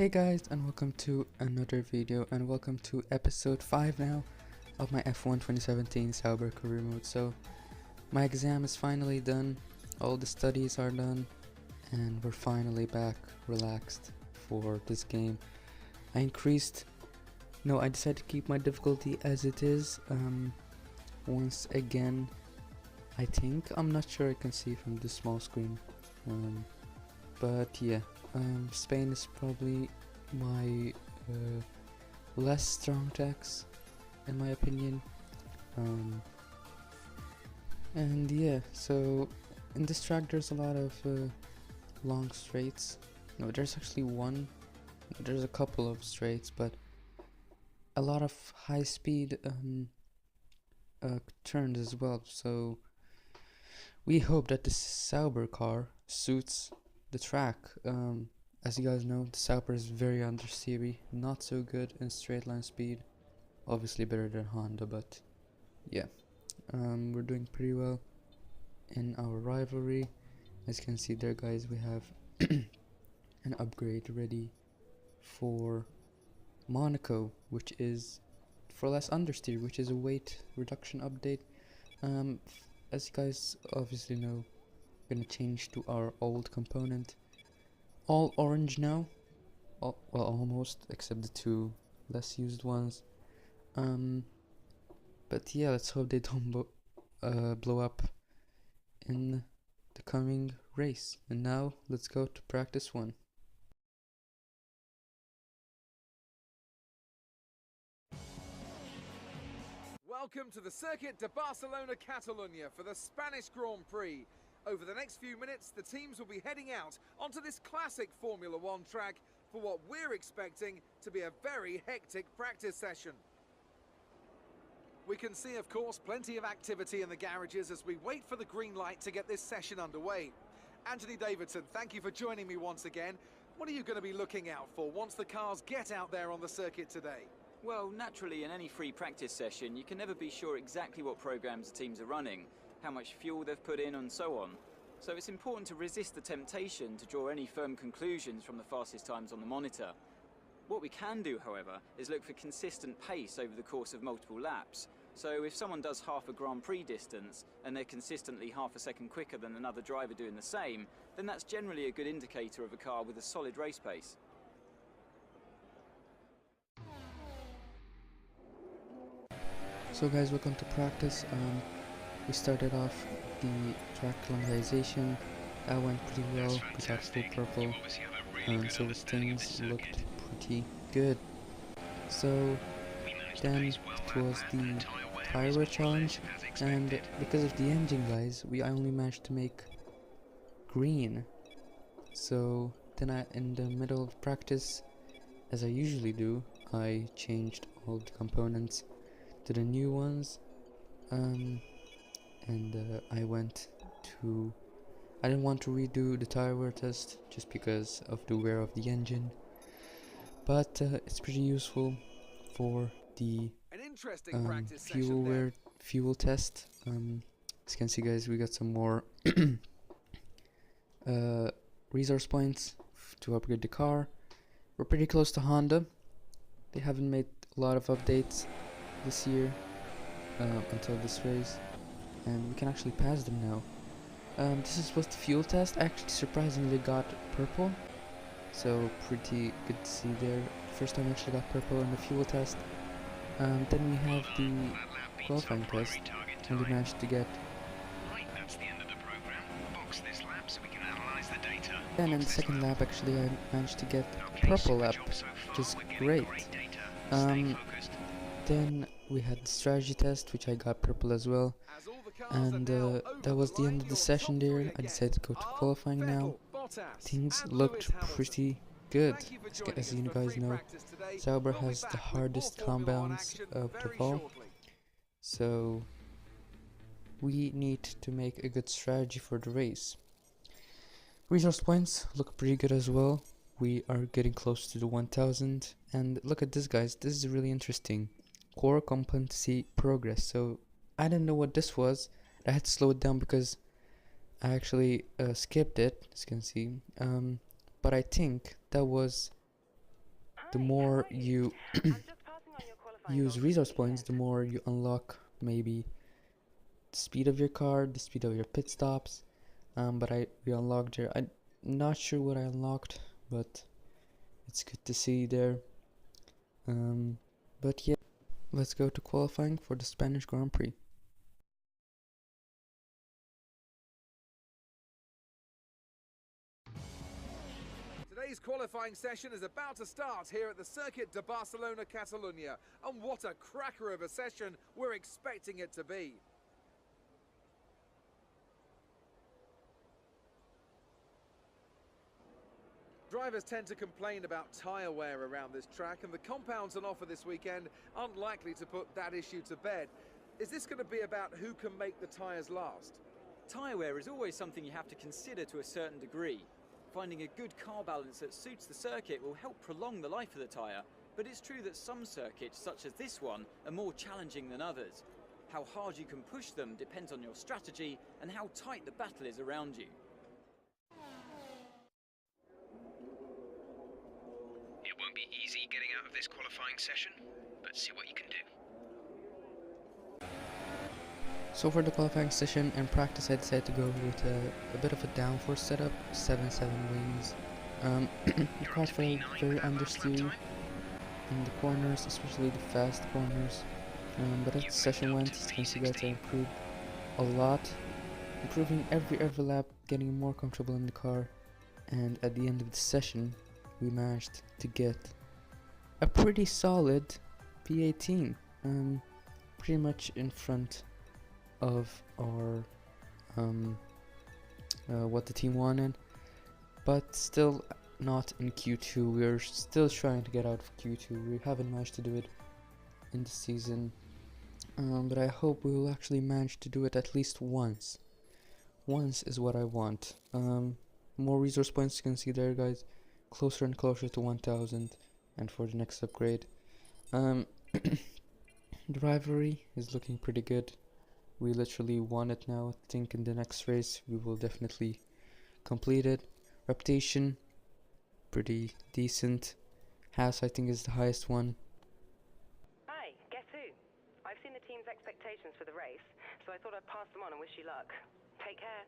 Hey guys, and welcome to another video, and welcome to episode 5 now of my F1 2017 Sauber career mode. So my exam is finally done, all the studies are done, and we're finally back relaxed for this game. I decided to keep my difficulty as it is. Once again, I'm not sure I can see from this small screen, but yeah. Spain is probably my less strong tracks in my opinion, and yeah, so in this track there's a lot of long straights. No, there's actually there's a couple of straights, but a lot of high speed turns as well, so we hope that the Sauber car suits the track. As you guys know, the Sauber is very understeery, not so good in straight line speed. Obviously better than Honda, but yeah. We're doing pretty well in our rivalry. As you can see there, guys, we have an upgrade ready for Monaco, which is for less understeer, which is a weight reduction update. As you guys obviously know, we're gonna change to our old component. All orange now, well, almost, except the two less used ones. But yeah, let's hope they don't blow up in the coming race. And now let's go to practice one. Welcome to the Circuit de Barcelona Catalunya for the Spanish Grand Prix. Over the next few minutes, the teams will be heading out onto this classic Formula One track for what we're expecting to be a very hectic practice session. We can see, of course, plenty of activity in the garages as we wait for the green light to get this session underway. Anthony Davidson, thank you for joining me once again. What are you going to be looking out for once the cars get out there on the circuit today? Well, naturally, in any free practice session, you can never be sure exactly what programs the teams are running, how much fuel they've put in, and so on. So it's important to resist the temptation to draw any firm conclusions from the fastest times on the monitor. What we can do, however, is look for consistent pace over the course of multiple laps. So if someone does half a Grand Prix distance, and they're consistently half a second quicker than another driver doing the same, then that's generally a good indicator of a car with a solid race pace. So guys, welcome to practice. We started off the track acclimatization. That went pretty well. We got full purple, so things looked pretty good. So then it was the tire wear challenge, and because of the engine, guys, I only managed to make green. So then in the middle of practice, as I usually do, I changed all the components to the new ones, and I didn't want to redo the tire wear test just because of the wear of the engine, but it's pretty useful for the fuel test. As you can see, guys, we got some more resource points to upgrade the car. We're pretty close to Honda. They haven't made a lot of updates this year until this race, and we can actually pass them now. This was the fuel test. I actually surprisingly got purple, so pretty good to see there. First time I actually got purple in the fuel test. Then we have the qualifying test, and we managed to get. Then in the second lap, actually, I managed to get purple lap, which is great. Then we had the strategy test, which I got purple as well, and that was the end of the session there. I decided to go to qualifying now. Things looked pretty good. As you guys know, Sauber has the hardest compounds of the all, so we need to make a good strategy for the race. Resource points look pretty good as well. We are getting close to the 1000, and look at this, guys. This is really interesting. Core competency progress. So I didn't know what this was. I had to slow it down because I actually skipped it, as you can see. But I think that was the more you use resource points, the more you unlock maybe the speed of your car, the speed of your pit stops. But we unlocked there. I'm not sure what I unlocked, but it's good to see there. But yeah, let's go to qualifying for the Spanish Grand Prix. Today's qualifying session is about to start here at the Circuit de Barcelona Catalunya, and what a cracker of a session we're expecting it to be. Drivers tend to complain about tyre wear around this track, and the compounds on offer this weekend aren't likely to put that issue to bed. Is this going to be about who can make the tyres last? Tyre wear is always something you have to consider to a certain degree. Finding a good car balance that suits the circuit will help prolong the life of the tyre, but it's true that some circuits, such as this one, are more challenging than others. How hard you can push them depends on your strategy and how tight the battle is around you. It won't be easy getting out of this qualifying session, but see what you can do. So for the qualifying session and practice, I decided to go with a bit of a downforce setup, 7.7 wings. The car felt very understeery in the corners, especially the fast corners. But as the session went, you can see that I improved a lot, improving every lap, getting more comfortable in the car. And at the end of the session, we managed to get a pretty solid P18, pretty much in front of our what the team wanted, but still not in Q2. We're still trying to get out of Q2. We haven't managed to do it in the season, but I hope we will actually manage to do it at least once. Once is what I want. More resource points, you can see there, guys, closer and closer to 1000, and for the next upgrade. The rivalry is looking pretty good. We literally won it now. I think in the next race we will definitely complete it. Reputation, pretty decent. Haas, I think, is the highest one. Hi, guess who? I've seen the team's expectations for the race, so I thought I'd pass them on and wish you luck. Take care.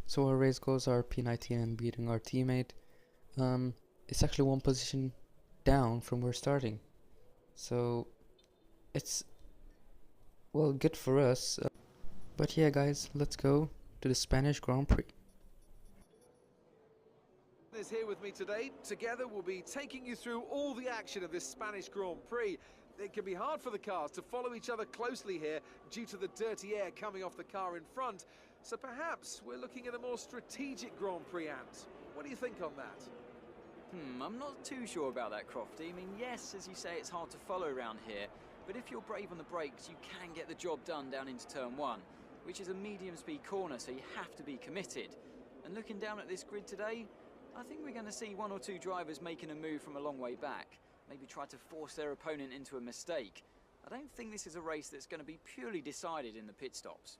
So our race goals are P19 and beating our teammate. It's actually one position down from where we're starting. So it's, well, good for us. But yeah, guys, let's go to the Spanish Grand Prix. Is here with me today. Together we'll be taking you through all the action of this Spanish Grand Prix. It can be hard for the cars to follow each other closely here due to the dirty air coming off the car in front. So perhaps we're looking at a more strategic Grand Prix, Ant. What do you think on that? I'm not too sure about that, Crofty. I mean, yes, as you say, it's hard to follow around here, but if you're brave on the brakes, you can get the job done down into turn 1, which is a medium-speed corner, so you have to be committed. And looking down at this grid today, I think we're going to see one or two drivers making a move from a long way back, maybe try to force their opponent into a mistake. I don't think this is a race that's going to be purely decided in the pit stops.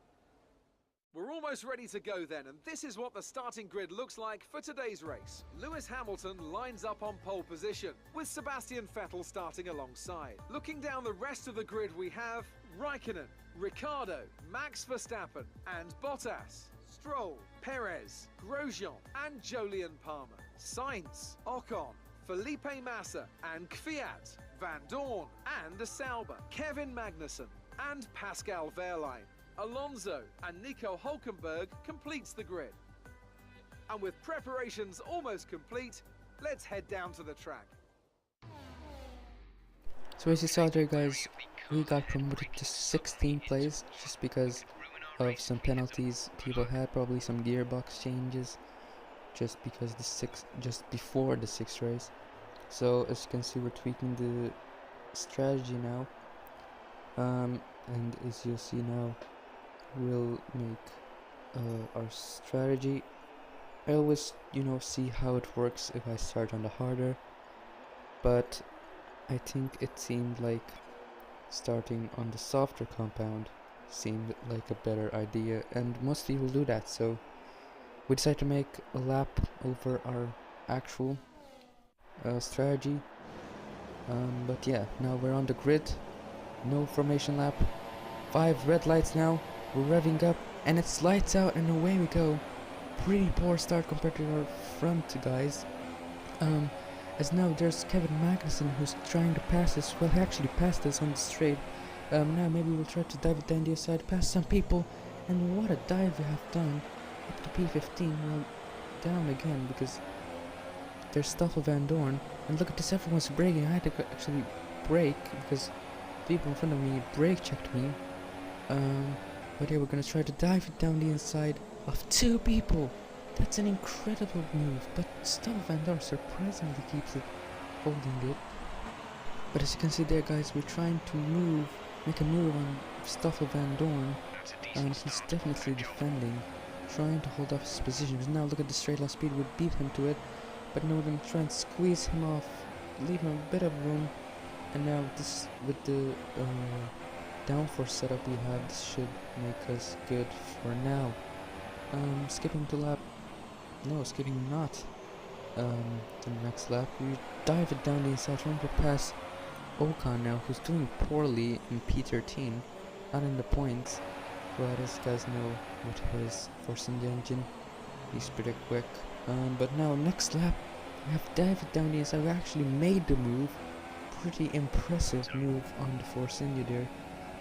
We're almost ready to go then, and this is what the starting grid looks like for today's race. Lewis Hamilton lines up on pole position, with Sebastian Vettel starting alongside. Looking down the rest of the grid, we have Raikkonen, Ricciardo, Max Verstappen and Bottas, Stroll, Perez, Grosjean and Jolyon Palmer, Sainz, Ocon, Felipe Massa and Kvyat, Van Dorn and Sauber, Kevin Magnussen and Pascal Wehrlein. Alonso and Nico Hülkenberg completes the grid. And with preparations almost complete, let's head down to the track. So as you saw there, guys, we got promoted to 16th place just because of some penalties people had, probably some gearbox changes just before the 6th race. So as you can see, we're tweaking the strategy now, and as you'll see now, we'll make our strategy. I always, see how it works if I start on the harder, but I think it seemed like starting on the softer compound seemed like a better idea, and most people do that, so we decided to make a lap over our actual strategy. But yeah, now we're on the grid. No formation lap. 5 red lights now. We're revving up, and it's lights out, and away we go. Pretty poor start compared to our front guys. As now there's Kevin Magnussen who's trying to pass us. Well, he actually passed us on the straight. Now maybe we'll try to dive it down the other side, past some people, and what a dive we have done up to P15. Well, down again because there's Stoffel Van Dorn, and look at this, everyone's braking. I had to actually brake because people in front of me brake checked me. But yeah, we're gonna try to dive it down the inside of 2 people. That's an incredible move, but Stoffel Van Dorn surprisingly keeps it, holding it. But as you can see there, guys, we're trying to make a move on Stoffel Van Dorn, and he's definitely defending, trying to hold off his position. But now look at the straight line speed, we beat him to it, but now we're going to try and squeeze him off, leave him a bit of room, and now this, with the downforce setup we have, this should make us good for now. Skipping not the next lap, we dive it down the inside, trying to pass Ocon now, who's doing poorly in P13, not in the points, but as you guys know, with his force in the engine, he's pretty quick. But now next lap, we have dived it down the inside. We actually made the move, pretty impressive move on the Force India there.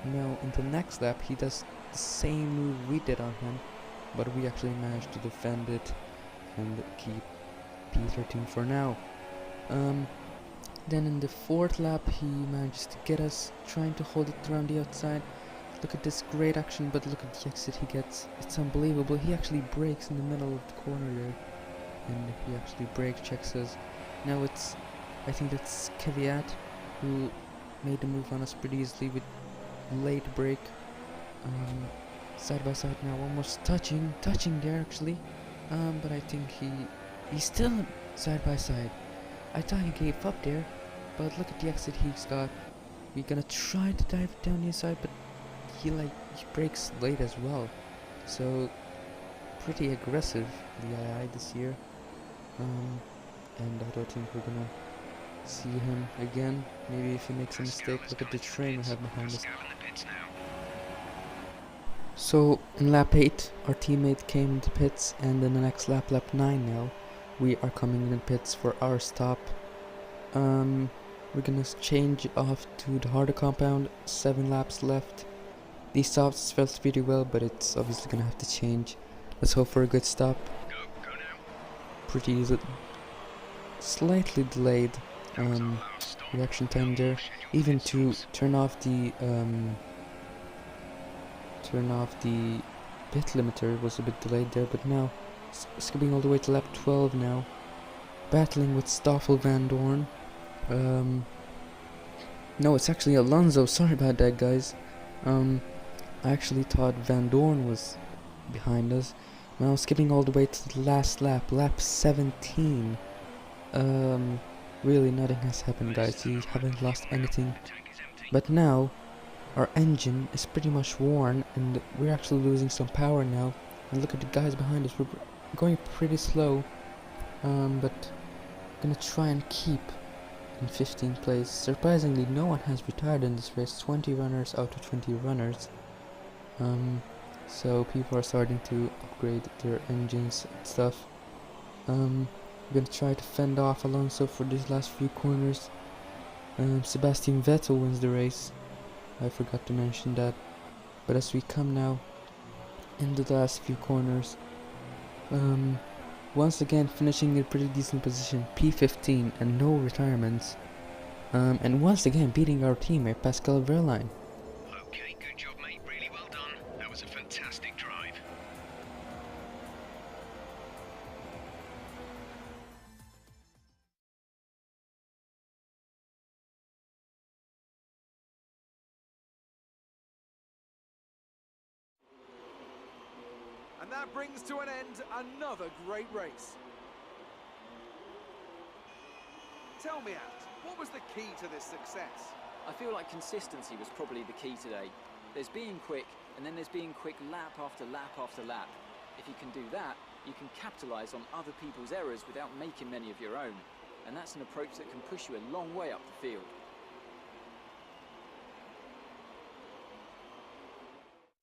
Now in the next lap, he does the same move we did on him, but we actually managed to defend it and keep P13 for now. Then in the 4th lap, he manages to get us, trying to hold it around the outside. Look at this great action, but look at the exit he gets. It's unbelievable. He actually brakes in the middle of the corner there, and he actually brake checks us. Now I think that's Kvyat who made the move on us pretty easily with late brake. Side by side now, almost touching there actually. But I think he's still side by side. I thought he gave up there, but look at the exit he's got. We're gonna try to dive down the inside, but he brakes late as well. So pretty aggressive, the II this year. And I don't think we're gonna see him again. Maybe if he makes a mistake. Look at the train we have behind us. So in lap 8, our teammate came into pits, and in the next lap, lap 9 now, we are coming in pits for our stop. We're gonna change off to the harder compound, 7 laps left. These stops felt pretty well, but it's obviously gonna have to change. Let's hope for a good stop. Go now. Pretty easy. Slightly delayed reaction time there. Even to turn off the pit limiter was a bit delayed there, but now skipping all the way to lap 12 now, battling with Stoffel Van Dorn. No, it's actually Alonso. Sorry about that, guys. I actually thought Van Dorn was behind us. Now skipping all the way to the last lap, lap 17. Really nothing has happened, guys. We haven't lost anything. But now our engine is pretty much worn, and we're actually losing some power now. And look at the guys behind us. We're going pretty slow, but gonna try and keep in 15th place. Surprisingly, no one has retired in this race. 20 runners out of 20 runners. So people are starting to upgrade their engines and stuff. I'm gonna try to fend off Alonso for these last few corners. Sebastian Vettel wins the race. I forgot to mention that. But as we come now into the last few corners, once again finishing in a pretty decent position, P15 and no retirements. And once again beating our teammate Pascal Wehrlein. Okay, good job, mate. Really well done. That was a fantastic drive. And that brings to an end another great race. Tell me, Ant, what was the key to this success? I feel like consistency was probably the key today. There's being quick, and then there's being quick lap after lap after lap. If you can do that, you can capitalise on other people's errors without making many of your own. and that's an approach that can push you a long way up the field.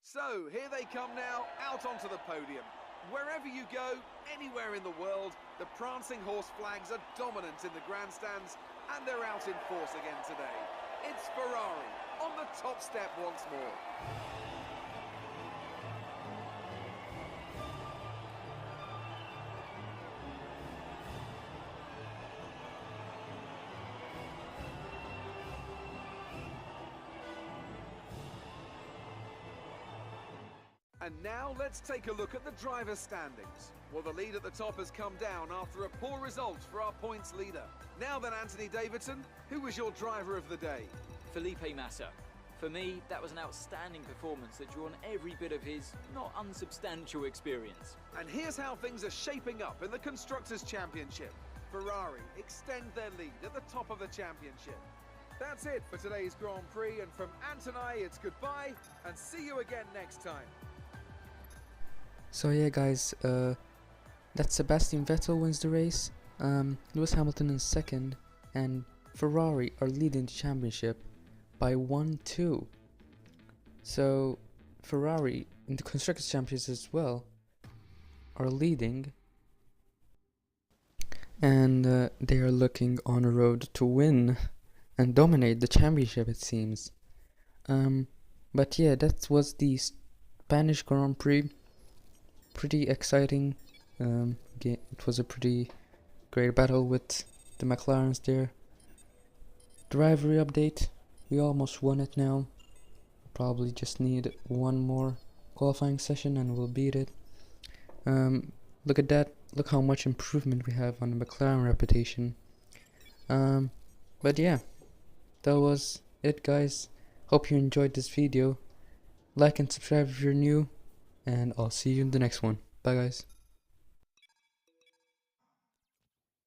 So, here they come now, out onto the podium. Wherever you go, anywhere in the world, the prancing horse flags are dominant in the grandstands, and they're out in force again today. It's Ferrari on the top step once more. And now let's take a look at the driver's standings. Well, the lead at the top has come down after a poor result for our points leader. Now then, Anthony Davidson, who was your driver of the day? Felipe Massa. For me, that was an outstanding performance that drew on every bit of his not unsubstantial experience. And here's how things are shaping up in the Constructors' Championship. Ferrari extend their lead at the top of the championship. That's it for today's Grand Prix, and from Ant and I, it's goodbye, and see you again next time. So yeah guys, that Sebastian Vettel wins the race, Lewis Hamilton in second, and Ferrari are leading the championship by 1-2. So Ferrari in the Constructors' Championship as well are leading, and they are looking on a road to win and dominate the championship, it seems. But yeah, that was the Spanish Grand Prix. Pretty exciting. It was a pretty great battle with the McLarens there. The rivalry update, we almost won it now. Probably just need one more qualifying session and we'll beat it. Look at that, look how much improvement we have on the McLaren reputation. But yeah, that was it guys. Hope you enjoyed this video. Like and subscribe if you're new, and I'll see you in the next one. Bye guys.